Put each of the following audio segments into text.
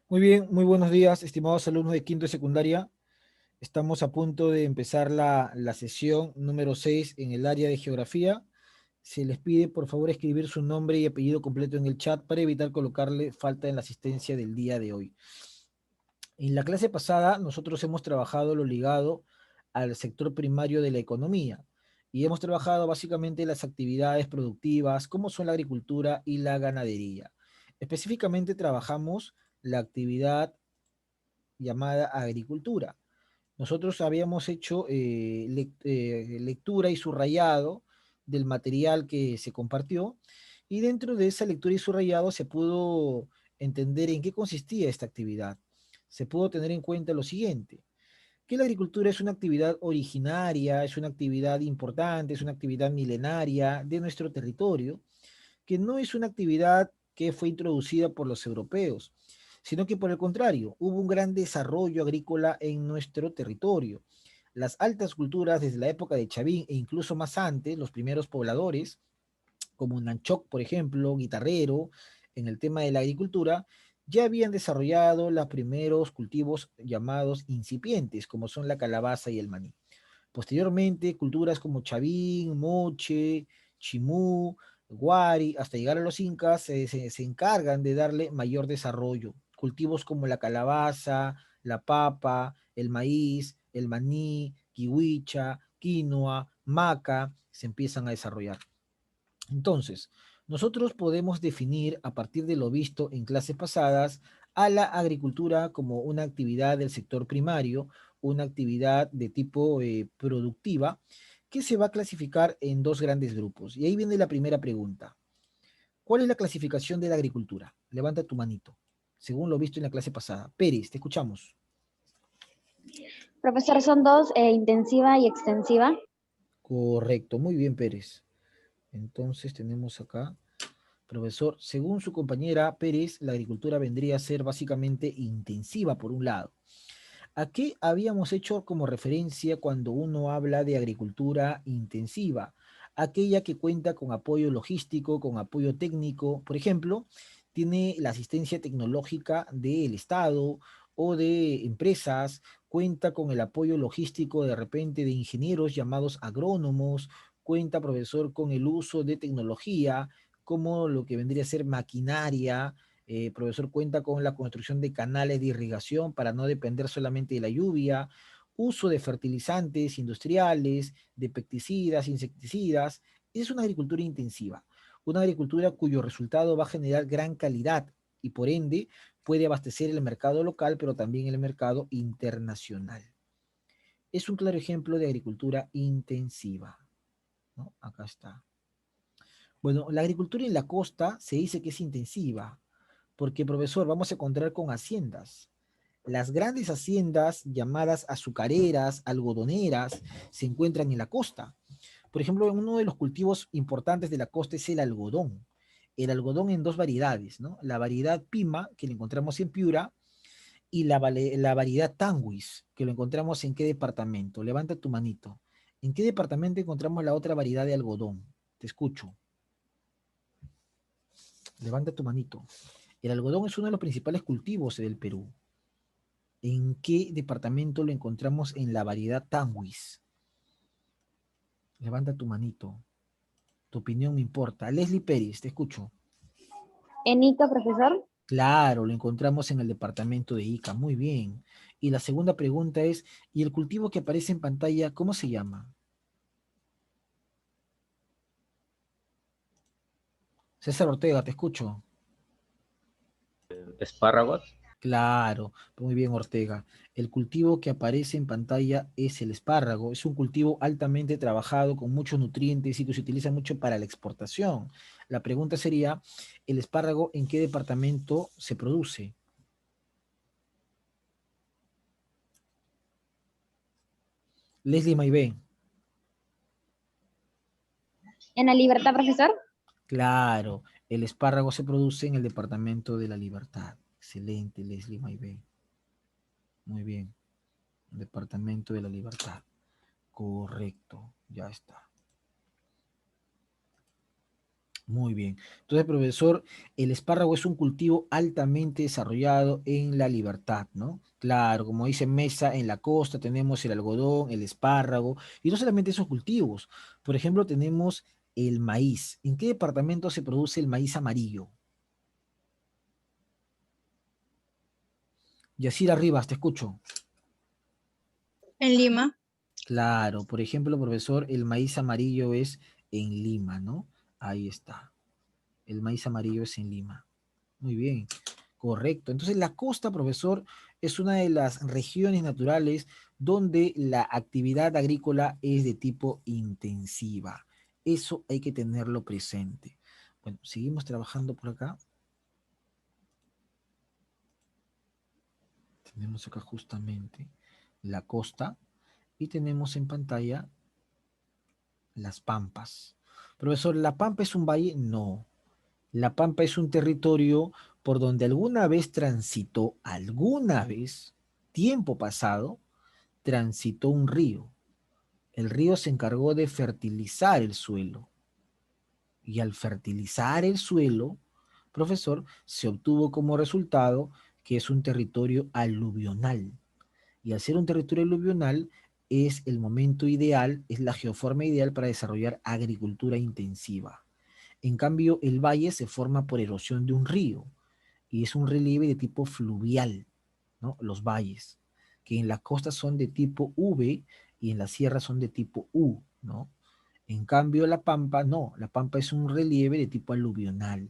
Muy bien, muy buenos días, estimados alumnos de quinto de secundaria. Estamos a punto de empezar la sesión número 6 en el área de geografía. Se les pide por favor escribir su nombre y apellido completo en el chat para evitar colocarle falta en la asistencia del día de hoy. En la clase pasada nosotros hemos trabajado lo ligado al sector primario de la economía y hemos trabajado básicamente las actividades productivas, como son la agricultura y la ganadería. Específicamente trabajamos la actividad llamada agricultura. Nosotros habíamos hecho lectura y subrayado del material que se compartió y dentro de esa lectura y subrayado se pudo entender en qué consistía esta actividad. Se pudo tener en cuenta lo siguiente, que la agricultura es una actividad originaria, es una actividad importante, es una actividad milenaria de nuestro territorio, que no es una actividad que fue introducida por los europeos, sino que por el contrario, hubo un gran desarrollo agrícola en nuestro territorio. Las altas culturas desde la época de Chavín e incluso más antes, los primeros pobladores, como Nanchoc, por ejemplo, Guitarrero, en el tema de la agricultura, ya habían desarrollado los primeros cultivos llamados incipientes, como son la calabaza y el maní. Posteriormente, culturas como Chavín, Moche, Chimú, Guari, hasta llegar a los incas, se encargan de darle mayor desarrollo. Cultivos como la calabaza, la papa, el maíz, el maní, kiwicha, quinoa, maca, se empiezan a desarrollar. Entonces, nosotros podemos definir a partir de lo visto en clases pasadas a la agricultura como una actividad del sector primario, una actividad de tipo productiva, que se va a clasificar en dos grandes grupos. Y ahí viene la primera pregunta. ¿Cuál es la clasificación de la agricultura? Levanta tu manito, según lo visto en la clase pasada. Pérez, te escuchamos. Profesor, son dos, intensiva y extensiva. Correcto, muy bien, Pérez. Entonces tenemos acá. Profesor, según su compañera Pérez, la agricultura vendría a ser básicamente intensiva por un lado. ¿A qué habíamos hecho como referencia cuando uno habla de agricultura intensiva? Aquella que cuenta con apoyo logístico, con apoyo técnico, por ejemplo, tiene la asistencia tecnológica del Estado o de empresas, cuenta con el apoyo logístico de repente de ingenieros llamados agrónomos, cuenta, profesor, con el uso de tecnología, como lo que vendría a ser maquinaria, profesor, cuenta con la construcción de canales de irrigación para no depender solamente de la lluvia, uso de fertilizantes industriales, de pesticidas, insecticidas. Es una agricultura intensiva, una agricultura cuyo resultado va a generar gran calidad y por ende puede abastecer el mercado local, pero también el mercado internacional. Es un claro ejemplo de agricultura intensiva, ¿no? Acá está. Bueno, la agricultura en la costa se dice que es intensiva, porque, profesor, vamos a encontrar con haciendas. Las grandes haciendas llamadas azucareras, algodoneras, se encuentran en la costa. Por ejemplo, uno de los cultivos importantes de la costa es el algodón. El algodón en dos variedades, ¿no? La variedad Pima, que lo encontramos en Piura, y la variedad Tanguis, que lo encontramos en qué departamento. Levanta tu manito. ¿En qué departamento encontramos la otra variedad de algodón? Te escucho. Levanta tu manito. El algodón es uno de los principales cultivos del Perú. ¿En qué departamento lo encontramos en la variedad Tanguis? Levanta tu manito. Tu opinión me importa. Leslie Pérez, te escucho. En Ica, profesor. Claro, lo encontramos en el departamento de Ica. Muy bien. Y la segunda pregunta es, ¿y el cultivo que aparece en pantalla, cómo se llama? César Ortega, te escucho. Espárragos. Claro, muy bien, Ortega. El cultivo que aparece en pantalla es el espárrago. Es un cultivo altamente trabajado con muchos nutrientes y que se utiliza mucho para la exportación. La pregunta sería, ¿el espárrago en qué departamento se produce? Leslie Maibé. En la Libertad, profesor. Claro, el espárrago se produce en el departamento de la Libertad. Excelente, Leslie Maibé. Muy bien. Departamento de la Libertad. Correcto, ya está. Muy bien. Entonces, profesor, el espárrago es un cultivo altamente desarrollado en la Libertad, ¿no? Claro, como dice Mesa, en la costa tenemos el algodón, el espárrago, y no solamente esos cultivos. Por ejemplo, tenemos el maíz. ¿En qué departamento se produce el maíz amarillo? Yacira Rivas, te escucho. En Lima. Claro, por ejemplo, profesor, el maíz amarillo es en Lima, ¿no? Ahí está. El maíz amarillo es en Lima. Muy bien, correcto. Entonces, la costa, profesor, es una de las regiones naturales donde la actividad agrícola es de tipo intensiva. Eso hay que tenerlo presente. Bueno, seguimos trabajando por acá. Tenemos acá justamente la costa y tenemos en pantalla las pampas. Profesor, ¿la pampa es un valle? No. La pampa es un territorio por donde alguna vez, tiempo pasado, transitó un río. El río se encargó de fertilizar el suelo. Y al fertilizar el suelo, profesor, se obtuvo como resultado que es un territorio aluvional. Y al ser un territorio aluvional, es el momento ideal, es la geoforma ideal para desarrollar agricultura intensiva. En cambio, el valle se forma por erosión de un río y es un relieve de tipo fluvial, ¿no? Los valles, que en la costa son de tipo V y en la sierra son de tipo U, ¿no? En cambio, la pampa no, la pampa es un relieve de tipo aluvional,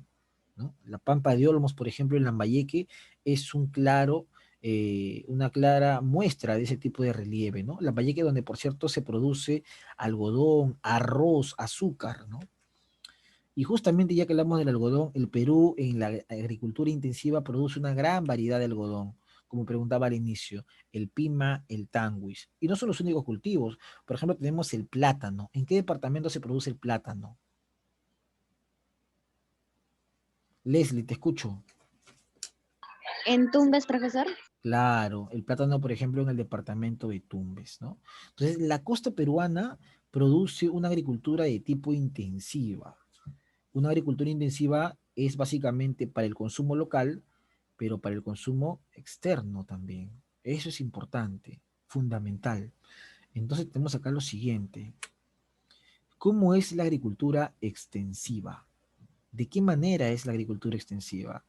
¿no? La pampa de Olmos, por ejemplo, en Lambayeque, es una clara muestra de ese tipo de relieve, ¿no? Lambayeque, donde por cierto se produce algodón, arroz, azúcar, ¿no? Y justamente ya que hablamos del algodón, el Perú en la agricultura intensiva produce una gran variedad de algodón, como preguntaba al inicio, el pima, el tanguis. Y no son los únicos cultivos. Por ejemplo, tenemos el plátano. ¿En qué departamento se produce el plátano? Leslie, te escucho. En Tumbes, profesor. Claro, el plátano, por ejemplo, en el departamento de Tumbes, ¿no? Entonces, la costa peruana produce una agricultura de tipo intensiva. Una agricultura intensiva es básicamente para el consumo local, pero para el consumo externo también. Eso es importante, fundamental. Entonces tenemos acá lo siguiente. ¿Cómo es la agricultura extensiva? ¿De qué manera es la agricultura extensiva?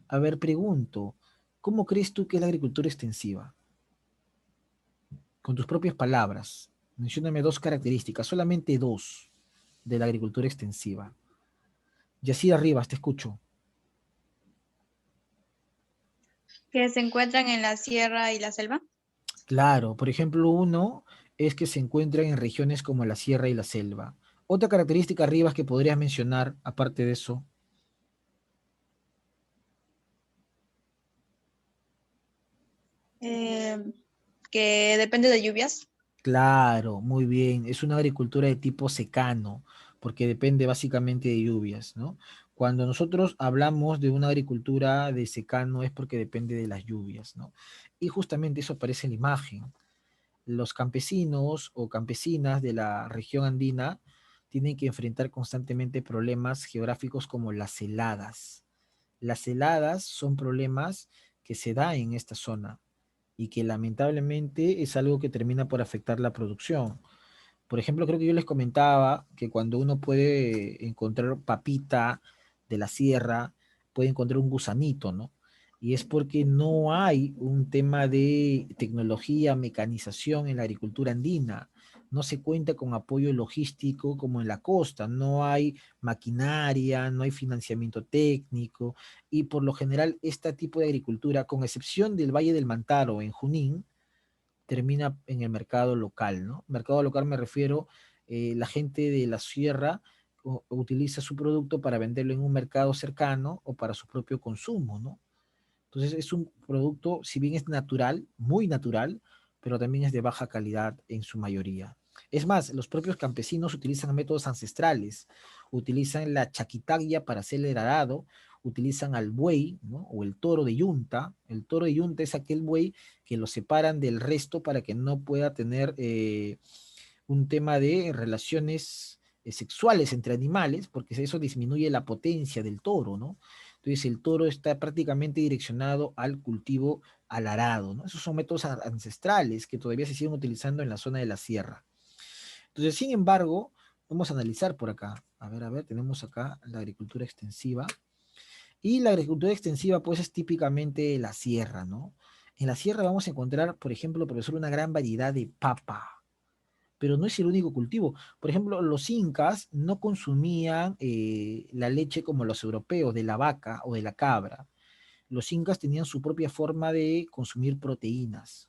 A ver, pregunto, ¿cómo crees tú que es la agricultura extensiva? Con tus propias palabras, mencióname dos características, solamente dos, de la agricultura extensiva. Yacida Rivas, te escucho. Que se encuentran en la sierra y la selva. Claro, por ejemplo, uno es que se encuentran en regiones como la sierra y la selva. Otra característica, Rivas, que podrías mencionar, aparte de eso. eh, que depende de lluvias. Claro, muy bien. Es una agricultura de tipo secano, porque depende básicamente de lluvias, ¿no? Cuando nosotros hablamos de una agricultura de secano es porque depende de las lluvias, ¿no? Y justamente eso aparece en la imagen. Los campesinos o campesinas de la región andina tienen que enfrentar constantemente problemas geográficos como las heladas. Las heladas son problemas que se dan en esta zona y que lamentablemente es algo que termina por afectar la producción. Por ejemplo, creo que yo les comentaba que cuando uno puede encontrar papita de la sierra, puede encontrar un gusanito, ¿no? Y es porque no hay un tema de tecnología, mecanización en la agricultura andina. No se cuenta con apoyo logístico como en la costa. No hay maquinaria, no hay financiamiento técnico. Y por lo general, este tipo de agricultura, con excepción del Valle del Mantaro en Junín, termina en el mercado local, ¿no? Mercado local me refiero, la gente de la sierra utiliza su producto para venderlo en un mercado cercano o para su propio consumo, ¿no? Entonces es un producto, si bien es natural, muy natural, pero también es de baja calidad en su mayoría. Es más, los propios campesinos utilizan métodos ancestrales, utilizan la chaquitaglia para hacer el arado, utilizan al buey, ¿no? O el toro de yunta. El toro de yunta es aquel buey que lo separan del resto para que no pueda tener un tema de relaciones sexuales entre animales, porque eso disminuye la potencia del toro, ¿no? Entonces el toro está prácticamente direccionado al cultivo al arado, ¿no? Esos son métodos ancestrales que todavía se siguen utilizando en la zona de la sierra. Entonces, sin embargo, vamos a analizar por acá. A ver, tenemos acá la agricultura extensiva. Y la agricultura extensiva, pues, es típicamente la sierra, ¿no? En la sierra vamos a encontrar, por ejemplo, profesor, una gran variedad de papa, pero no es el único cultivo. Por ejemplo, los incas no consumían la leche como los europeos, de la vaca o de la cabra. Los incas tenían su propia forma de consumir proteínas.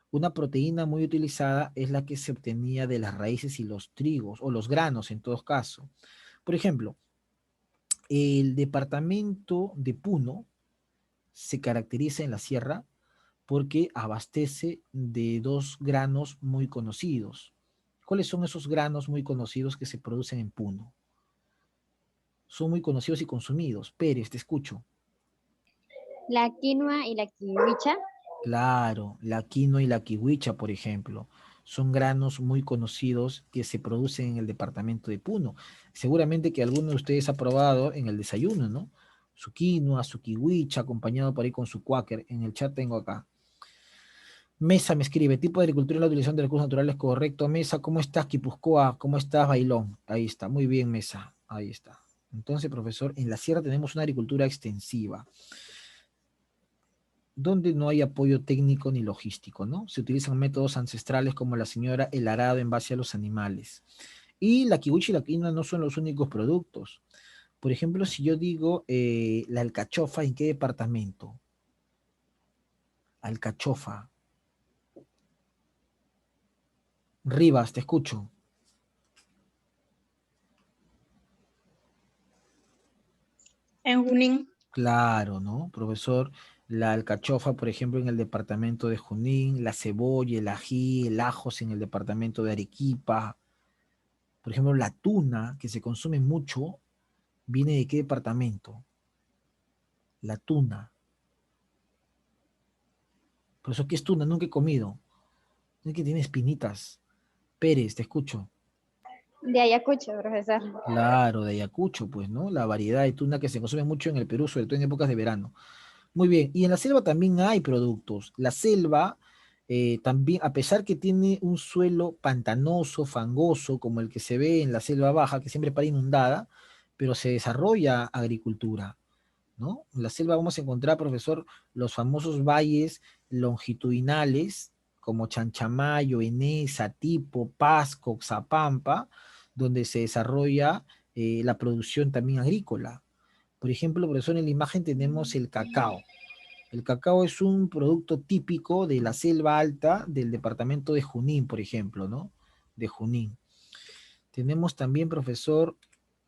Una proteína muy utilizada es la que se obtenía de las raíces y los trigos, o los granos en todo caso. Por ejemplo, el departamento de Puno se caracteriza en la sierra porque abastece de dos granos muy conocidos. ¿Cuáles son esos granos muy conocidos que se producen en Puno? Son muy conocidos y consumidos. Pérez, te escucho. La quinoa y la kiwicha. Claro, la quinoa y la kiwicha, por ejemplo, son granos muy conocidos que se producen en el departamento de Puno. Seguramente que alguno de ustedes ha probado en el desayuno, ¿no? Su quinoa, su kiwicha, acompañado por ahí con su quaker. En el chat tengo acá. Mesa me escribe, tipo de agricultura y la utilización de recursos naturales correcto. Mesa, ¿cómo estás, Quipuscoa? ¿Cómo estás, Bailón? Ahí está, muy bien, Mesa, ahí está. Entonces, profesor, en la sierra tenemos una agricultura extensiva, donde no hay apoyo técnico ni logístico, ¿no? Se utilizan métodos ancestrales como la señora el arado en base a los animales. Y la kiwicha y la quinoa no son los únicos productos. Por ejemplo, si yo digo la alcachofa, ¿en qué departamento? Alcachofa. Rivas, te escucho. En Junín. Claro, ¿no? Profesor, la alcachofa, por ejemplo, en el departamento de Junín, la cebolla, el ají, el ajos en el departamento de Arequipa. Por ejemplo, la tuna, que se consume mucho, ¿viene de qué departamento? La tuna. Profesor, ¿qué es tuna? Nunca he comido. Es que tiene espinitas. Pérez, te escucho. De Ayacucho, profesor. Claro, de Ayacucho, pues, ¿no? La variedad de tuna que se consume mucho en el Perú, sobre todo en épocas de verano. Muy bien, y en la selva también hay productos. La selva también, a pesar que tiene un suelo pantanoso, fangoso, como el que se ve en la selva baja, que siempre para inundada, pero se desarrolla agricultura, ¿no? En la selva vamos a encontrar, profesor, los famosos valles longitudinales, como Chanchamayo, Enesa, Tipo, Pasco, Xapampa, donde se desarrolla la producción también agrícola. Por ejemplo, profesor, en la imagen tenemos el cacao. El cacao es un producto típico de la selva alta del departamento de Junín, por ejemplo, ¿no? De Junín. Tenemos también, profesor,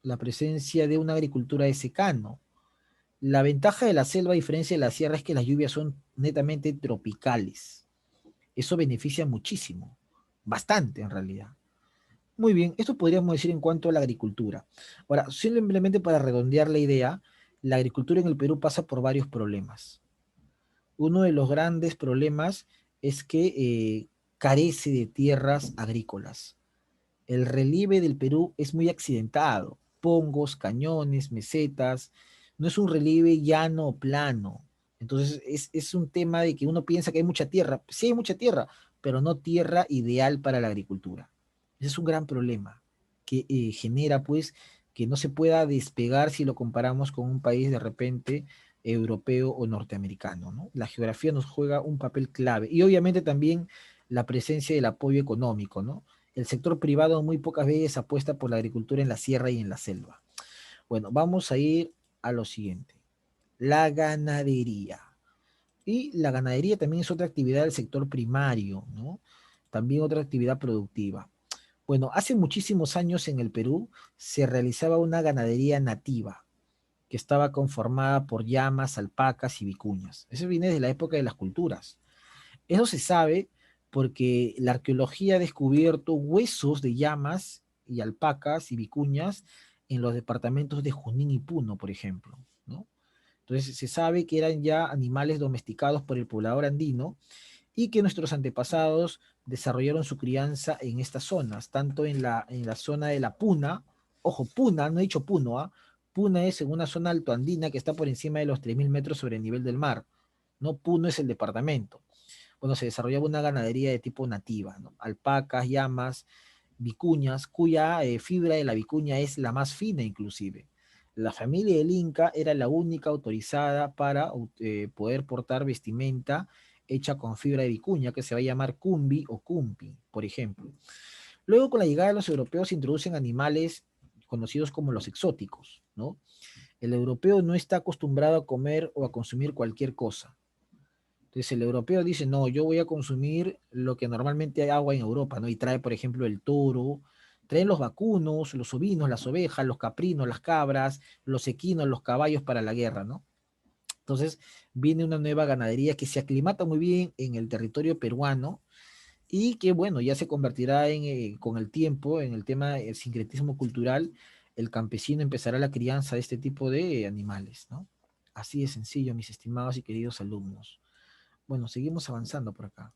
la presencia de una agricultura de secano. La ventaja de la selva, a diferencia de la sierra, es que las lluvias son netamente tropicales. Eso beneficia muchísimo, bastante en realidad. Muy bien, esto podríamos decir en cuanto a la agricultura. Ahora, simplemente para redondear la idea, la agricultura en el Perú pasa por varios problemas. Uno de los grandes problemas es que carece de tierras agrícolas. El relieve del Perú es muy accidentado, pongos, cañones, mesetas, no es un relieve llano o plano. Entonces es un tema de que uno piensa que hay mucha tierra. Sí hay mucha tierra, pero no tierra ideal para la agricultura. Ese es un gran problema que genera pues que no se pueda despegar si lo comparamos con un país de repente europeo o norteamericano, ¿no? La geografía nos juega un papel clave y obviamente también la presencia del apoyo económico, ¿no? El sector privado muy pocas veces apuesta por la agricultura en la sierra y en la selva. Bueno, vamos a ir a lo siguiente. La ganadería. Y la ganadería también es otra actividad del sector primario, ¿no? También otra actividad productiva. Bueno, hace muchísimos años en el Perú se realizaba una ganadería nativa que estaba conformada por llamas, alpacas y vicuñas. Eso viene de la época de las culturas. Eso se sabe porque la arqueología ha descubierto huesos de llamas y alpacas y vicuñas en los departamentos de Junín y Puno, por ejemplo, ¿no? Entonces se sabe que eran ya animales domesticados por el poblador andino y que nuestros antepasados desarrollaron su crianza en estas zonas, tanto en la zona de la Puna, ojo, Puna, no he dicho Puno, ¿ah? Puna es en una zona altoandina que está por encima de los 3.000 metros sobre el nivel del mar, ¿no? Puno es el departamento. Bueno, se desarrollaba una ganadería de tipo nativa, ¿no? Alpacas, llamas, vicuñas, cuya fibra de la vicuña es la más fina inclusive. La familia del Inca era la única autorizada para poder portar vestimenta hecha con fibra de vicuña, que se va a llamar cumbi o cumpi, por ejemplo. Luego, con la llegada de los europeos, se introducen animales conocidos como los exóticos, ¿no? El europeo no está acostumbrado a comer o a consumir cualquier cosa. Entonces el europeo dice, no, yo voy a consumir lo que normalmente hay agua en Europa, ¿no? Y trae, por ejemplo, el toro, traen los vacunos, los ovinos, las ovejas, los caprinos, las cabras, los equinos, los caballos para la guerra, ¿no? Entonces viene una nueva ganadería que se aclimata muy bien en el territorio peruano y que, bueno, ya se convertirá con el tiempo en el tema del sincretismo cultural, el campesino empezará la crianza de este tipo de animales, ¿no? Así de sencillo, mis estimados y queridos alumnos. Bueno, seguimos avanzando por acá.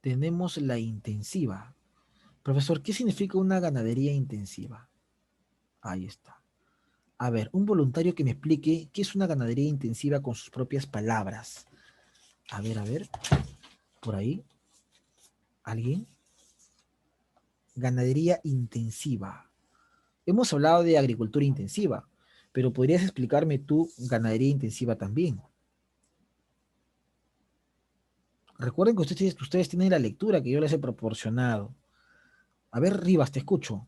Tenemos la intensiva. Profesor, ¿qué significa una ganadería intensiva? Ahí está. A ver, un voluntario que me explique qué es una ganadería intensiva con sus propias palabras. A ver, por ahí. ¿Alguien? Ganadería intensiva. Hemos hablado de agricultura intensiva, pero ¿podrías explicarme tú ganadería intensiva también? Recuerden que ustedes tienen la lectura que yo les he proporcionado. A ver, Rivas, te escucho.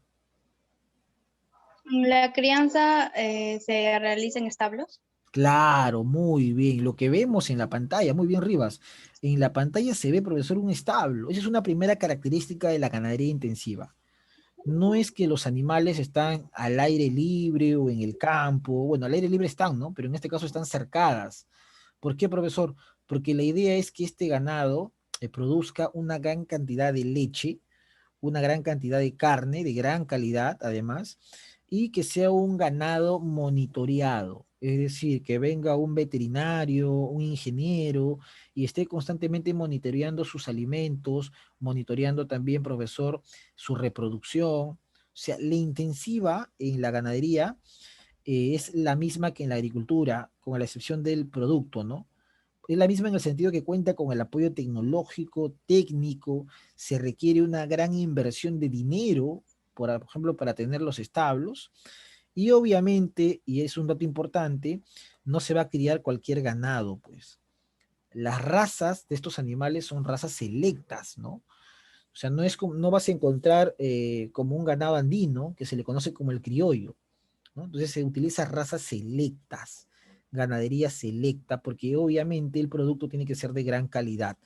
La crianza se realiza en establos. Claro, muy bien. Lo que vemos en la pantalla, muy bien, Rivas. En la pantalla se ve, profesor, un establo. Esa es una primera característica de la ganadería intensiva. No es que los animales están al aire libre o en el campo. Bueno, al aire libre están, ¿no? Pero en este caso están cercadas. ¿Por qué, profesor? Porque la idea es que este ganado produzca una gran cantidad de leche, una gran cantidad de carne, de gran calidad además, y que sea un ganado monitoreado, es decir, que venga un veterinario, un ingeniero y esté constantemente monitoreando sus alimentos, monitoreando también, profesor, su reproducción. O sea, la intensiva en la ganadería es la misma que en la agricultura, con la excepción del producto, ¿no? Es la misma en el sentido que cuenta con el apoyo tecnológico, técnico, se requiere una gran inversión de dinero, por ejemplo, para tener los establos, y obviamente, y es un dato importante, no se va a criar cualquier ganado, pues. Las razas de estos animales son razas selectas, ¿no? O sea, no, es como, no vas a encontrar como un ganado andino, que se le conoce como el criollo, ¿no? Entonces se utiliza razas selectas, ganadería selecta, porque obviamente el producto tiene que ser de gran calidad,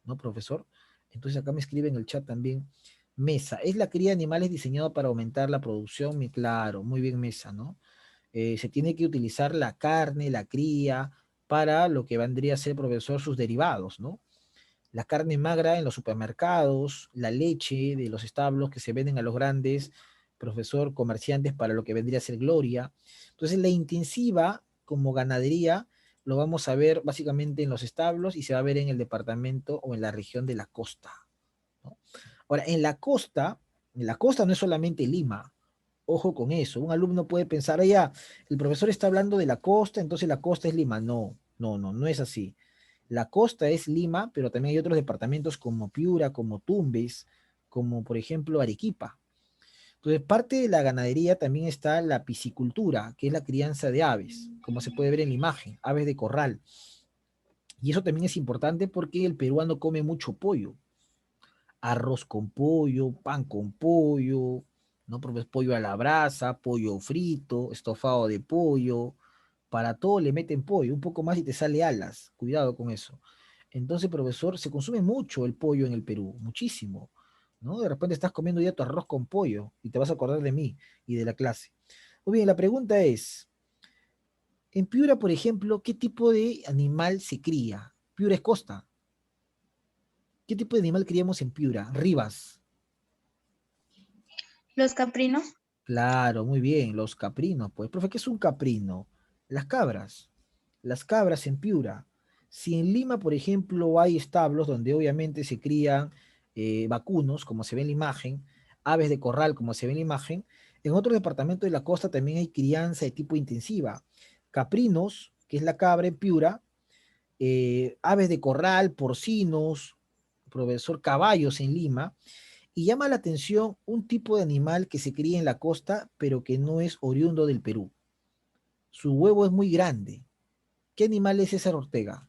¿no, profesor? Entonces acá me escribe en el chat también, Mesa, ¿es la cría de animales diseñado para aumentar la producción? Claro, muy bien, Mesa, ¿no? Se tiene que utilizar la carne, la cría, para lo que vendría a ser, profesor, sus derivados, ¿no? La carne magra en los supermercados, la leche de los establos que se venden a los grandes, profesor, comerciantes para lo que vendría a ser Gloria. Entonces, la intensiva como ganadería lo vamos a ver básicamente en los establos y se va a ver en el departamento o en la región de la costa, ¿no? Ahora, en la costa no es solamente Lima, ojo con eso. Un alumno puede pensar, ya, el profesor está hablando de la costa, entonces la costa es Lima. No, no, no, no es así. La costa es Lima, pero también hay otros departamentos como Piura, como Tumbes, como por ejemplo Arequipa. Entonces, parte de la ganadería también está la piscicultura, que es la crianza de aves, como se puede ver en la imagen, aves de corral. Y eso también es importante porque el peruano come mucho pollo, arroz con pollo, pan con pollo, ¿no? Porque es pollo a la brasa, pollo frito, estofado de pollo, para todo le meten pollo, un poco más y te sale alas, cuidado con eso. Entonces, profesor, se consume mucho el pollo en el Perú, muchísimo, ¿no? De repente estás comiendo ya tu arroz con pollo y te vas a acordar de mí y de la clase. Muy bien, la pregunta es, en Piura, por ejemplo, ¿qué tipo de animal se cría? Piura es costa. ¿Qué tipo de animal criamos en Piura? Rivas. Los caprinos. Claro, muy bien, los caprinos, pues. Profe, ¿qué es un caprino? Las cabras en Piura. Si en Lima, por ejemplo, hay establos donde obviamente se crían vacunos, como se ve en la imagen, aves de corral, como se ve en la imagen, en otros departamentos de la costa también hay crianza de tipo intensiva. Caprinos, que es la cabra en Piura, aves de corral, porcinos, profesor, caballos en Lima, y llama la atención un tipo de animal que se cría en la costa, pero que no es oriundo del Perú. Su huevo es muy grande. ¿Qué animal es César Ortega?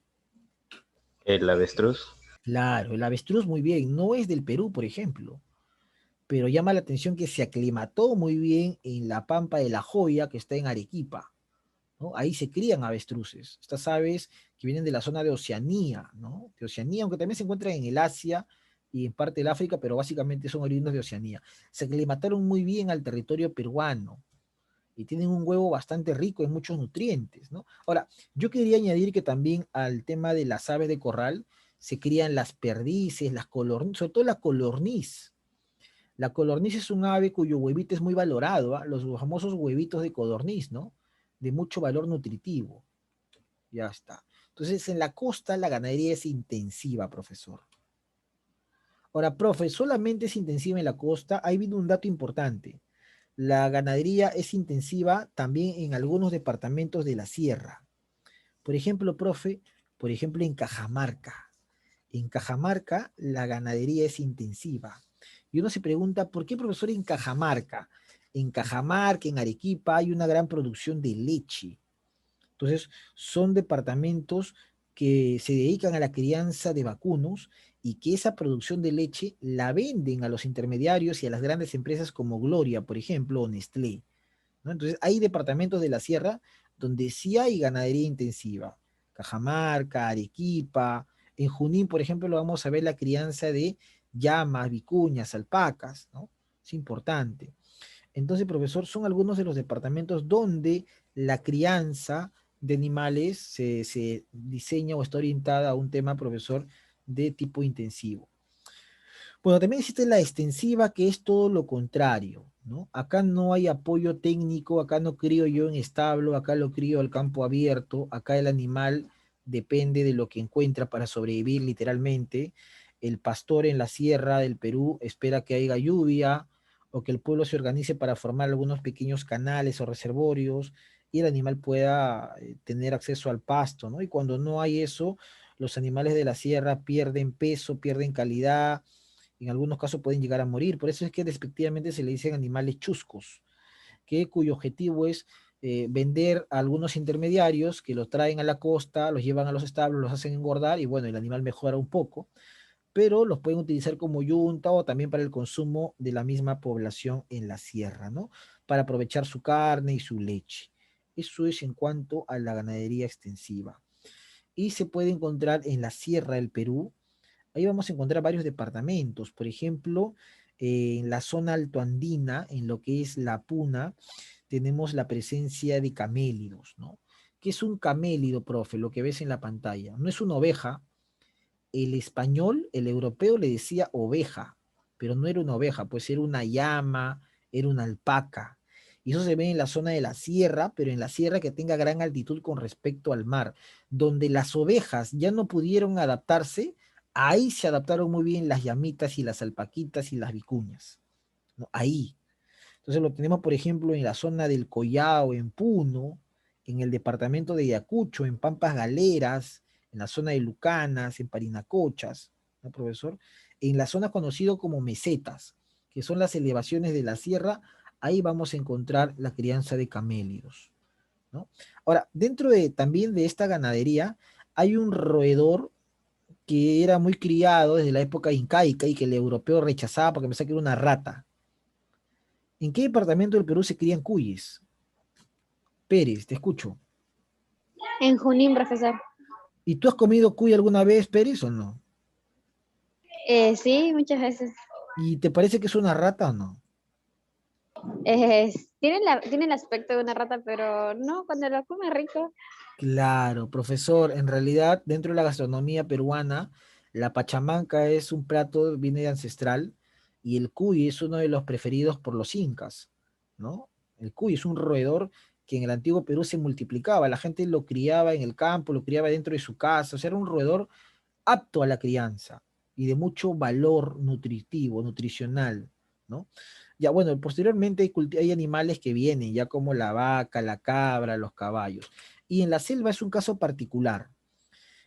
El avestruz. Claro, el avestruz muy bien, no es del Perú, por ejemplo, pero llama la atención que se aclimató muy bien en la Pampa de la Joya, que está en Arequipa, ¿no? Ahí se crían avestruces, estas aves que vienen de la zona de Oceanía, ¿no? De Oceanía, aunque también se encuentran en el Asia y en parte del África, pero básicamente son oriundos de Oceanía. Se aclimataron muy bien al territorio peruano y tienen un huevo bastante rico en muchos nutrientes, ¿no? Ahora, yo quería añadir que también al tema de las aves de corral se crían las perdices, las colornices, sobre todo la colorniz. La codorniz es un ave cuyo huevito es muy valorado, ¿ah? Los famosos huevitos de codorniz, ¿no? De mucho valor nutritivo. Ya está. Entonces, en la costa la ganadería es intensiva, profesor. Ahora, profe, solamente es intensiva en la costa. Ahí viene un dato importante. La ganadería es intensiva también en algunos departamentos de la sierra. Por ejemplo, profe, por ejemplo, en Cajamarca. En Cajamarca la ganadería es intensiva. Y uno se pregunta, ¿por qué, profesor, en Cajamarca? En Cajamarca, en Arequipa, hay una gran producción de leche. Entonces, son departamentos que se dedican a la crianza de vacunos y que esa producción de leche la venden a los intermediarios y a las grandes empresas como Gloria, por ejemplo, o Nestlé, ¿no? Entonces, hay departamentos de la sierra donde sí hay ganadería intensiva. Cajamarca, Arequipa, en Junín, por ejemplo, lo vamos a ver la crianza de llamas, vicuñas, alpacas, ¿no? Es importante. Entonces, profesor, son algunos de los departamentos donde la crianza de animales se diseña o está orientada a un tema, profesor, de tipo intensivo. Bueno, también existe la extensiva, que es todo lo contrario, ¿no? Acá no hay apoyo técnico, acá no crío yo en establo, acá lo crío al campo abierto, acá el animal depende de lo que encuentra para sobrevivir literalmente. El pastor en la sierra del Perú espera que haya lluvia o que el pueblo se organice para formar algunos pequeños canales o reservorios y el animal pueda tener acceso al pasto, ¿no? Y cuando no hay eso, los animales de la sierra pierden peso, pierden calidad, en algunos casos pueden llegar a morir. Por eso es que despectivamente se le dicen animales chuscos, que cuyo objetivo es vender a algunos intermediarios que los traen a la costa, los llevan a los establos, los hacen engordar y bueno, el animal mejora un poco, pero los pueden utilizar como yunta o también para el consumo de la misma población en la sierra, ¿no? Para aprovechar su carne y su leche. Eso es en cuanto a la ganadería extensiva. Y se puede encontrar en la sierra del Perú. Ahí vamos a encontrar varios departamentos. Por ejemplo, en la zona altoandina, en lo que es la Puna, tenemos la presencia de camélidos, ¿no? ¿Qué es un camélido, profe? Lo que ves en la pantalla. No es una oveja. El español, el europeo le decía oveja, pero no era una oveja, pues era una llama, era una alpaca. Y eso se ve en la zona de la sierra, pero en la sierra que tenga gran altitud con respecto al mar, donde las ovejas ya no pudieron adaptarse, ahí se adaptaron muy bien las llamitas y las alpaquitas y las vicuñas, ¿no? Ahí. Entonces lo tenemos, por ejemplo, en la zona del Collao, en Puno, en el departamento de Ayacucho, en Pampas Galeras, en la zona de Lucanas, en Parinacochas, ¿no, profesor? En la zona conocida como mesetas, que son las elevaciones de la sierra, ahí vamos a encontrar la crianza de camélidos, ¿no? Ahora, dentro de, también de esta ganadería, hay un roedor que era muy criado desde la época incaica y que el europeo rechazaba porque pensaba que era una rata. ¿En qué departamento del Perú se crían cuyes? Pérez, te escucho. En Junín, profesor. ¿Y tú has comido cuy alguna vez, Pérez, o no? Sí, muchas veces. ¿Y te parece que es una rata o no? Tiene el aspecto de una rata, pero no, cuando lo come rico. Claro, profesor, en realidad dentro de la gastronomía peruana, la pachamanca es un plato, viene de ancestral, y el cuy es uno de los preferidos por los incas, ¿no? El cuy es un roedor que en el antiguo Perú se multiplicaba, la gente lo criaba en el campo, lo criaba dentro de su casa, o sea, era un roedor apto a la crianza y de mucho valor nutritivo, nutricional, ¿no? Ya, bueno, posteriormente hay animales que vienen, ya como la vaca, la cabra, los caballos. Y en la selva es un caso particular.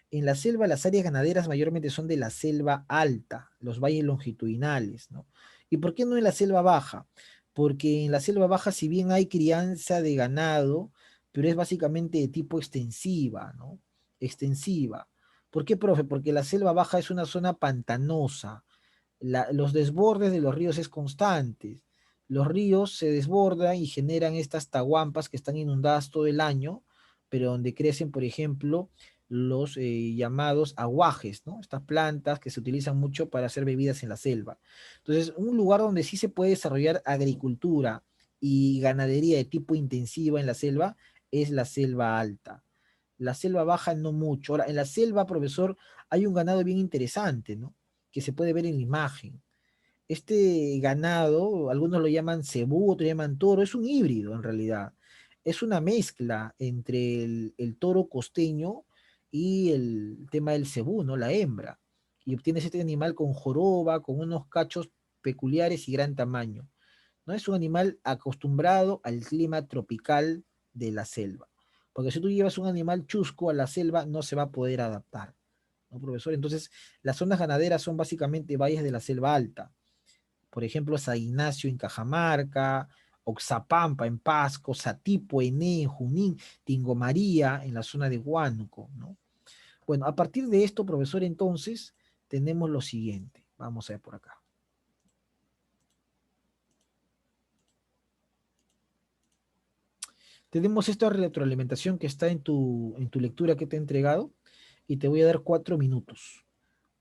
En la selva las áreas ganaderas mayormente son de la selva alta, los valles longitudinales, ¿no? ¿Y por qué no en la selva baja? Porque en la selva baja, si bien hay crianza de ganado, pero es básicamente de tipo extensiva, ¿no? Extensiva. ¿Por qué, profe? Porque la selva baja es una zona pantanosa, los desbordes de los ríos es constantes. Los ríos se desbordan y generan estas tahuampas que están inundadas todo el año, pero donde crecen, por ejemplo, los llamados aguajes, ¿no? Estas plantas que se utilizan mucho para hacer bebidas en la selva. Entonces, un lugar donde sí se puede desarrollar agricultura y ganadería de tipo intensiva en la selva es la selva alta. La selva baja no mucho. Ahora, en la selva, profesor, hay un ganado bien interesante, ¿no? Que se puede ver en la imagen. Este ganado, algunos lo llaman cebú, otros lo llaman toro, es un híbrido en realidad. Es una mezcla entre el toro costeño y el tema del cebú, ¿no? La hembra. Y obtienes este animal con joroba, con unos cachos peculiares y gran tamaño. ¿No? Es un animal acostumbrado al clima tropical de la selva. Porque si tú llevas un animal chusco a la selva, no se va a poder adaptar, ¿no, profesor? Entonces, las zonas ganaderas son básicamente valles de la selva alta. Por ejemplo, San Ignacio en Cajamarca, Oxapampa en Pasco, Satipo, Ené en Junín, Tingo María en la zona de Huánuco, ¿no? Bueno, a partir de esto, profesor, entonces, tenemos lo siguiente. Vamos a ver por acá. Tenemos esta retroalimentación que está en tu lectura que te he entregado y te voy a dar 4 minutos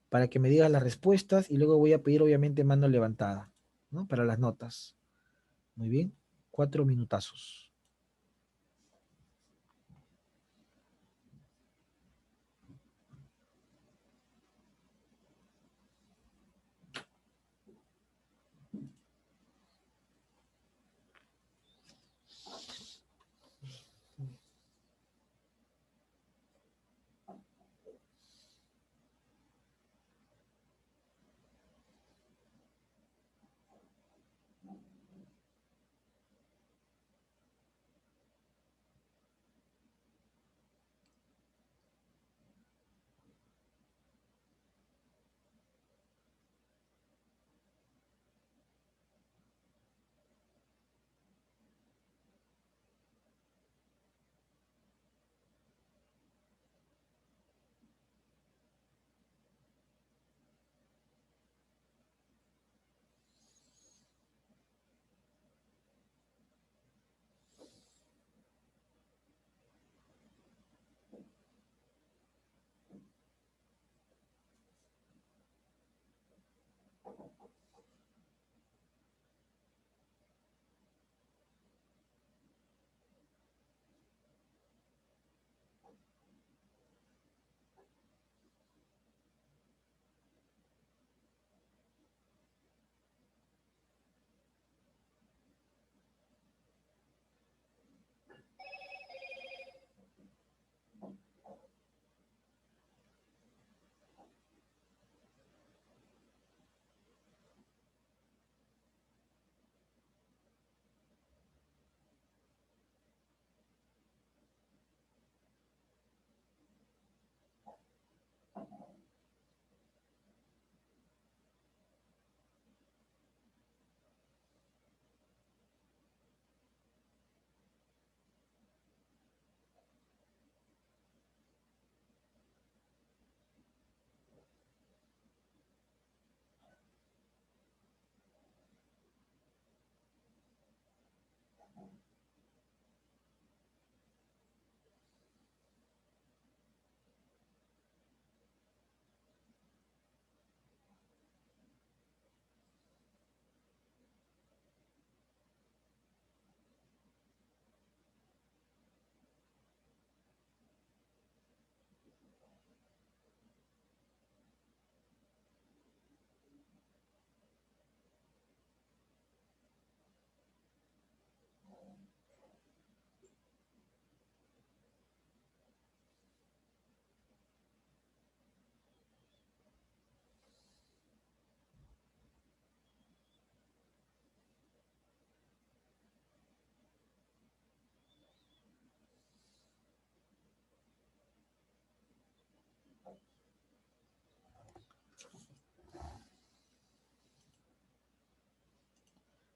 para que me digas las respuestas y luego voy a pedir obviamente mano levantada, ¿no? Para las notas. Muy bien, 4 minutazos.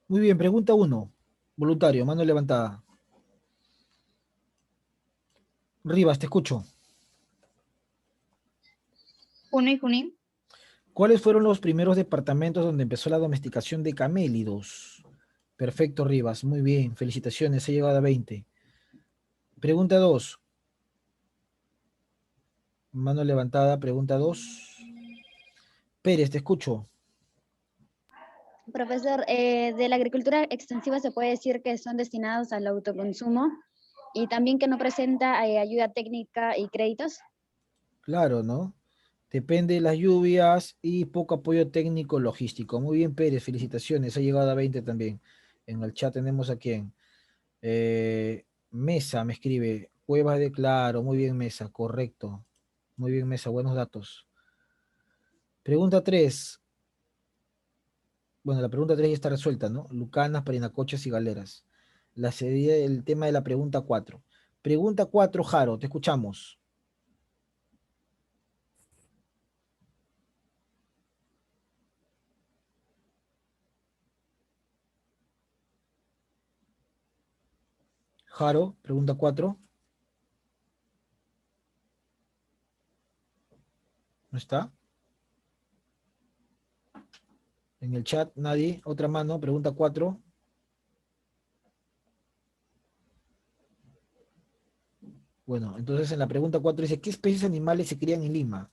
Muy bien, pregunta 1. Voluntario, mano levantada. Rivas, te escucho. Junín y Junín. ¿Cuáles fueron los primeros departamentos donde empezó la domesticación de camélidos? Perfecto, Rivas. Muy bien. Felicitaciones. Ha llegado a 20. Pregunta 2. Mano levantada. Pregunta 2. Pérez, te escucho. Profesor, de la agricultura extensiva se puede decir que son destinados al autoconsumo y también que no presenta ayuda técnica y créditos. Claro, ¿no? Depende de las lluvias y poco apoyo técnico logístico. Muy bien, Pérez. Felicitaciones. Ha llegado a 20 también. En el chat tenemos a quién. Mesa me escribe. Cuevas de Claro. Muy bien, Mesa. Correcto. Muy bien, Mesa. Buenos datos. Pregunta 3. Bueno, la pregunta 3 ya está resuelta, ¿no? Lucanas, parinacochas y galeras. Sería el tema de la pregunta 4. Pregunta 4, Jaro, te escuchamos. Jaro, pregunta 4. ¿No está? En el chat, nadie. Otra mano, pregunta 4. Bueno, entonces en la pregunta 4 dice, ¿qué especies animales se crían en Lima?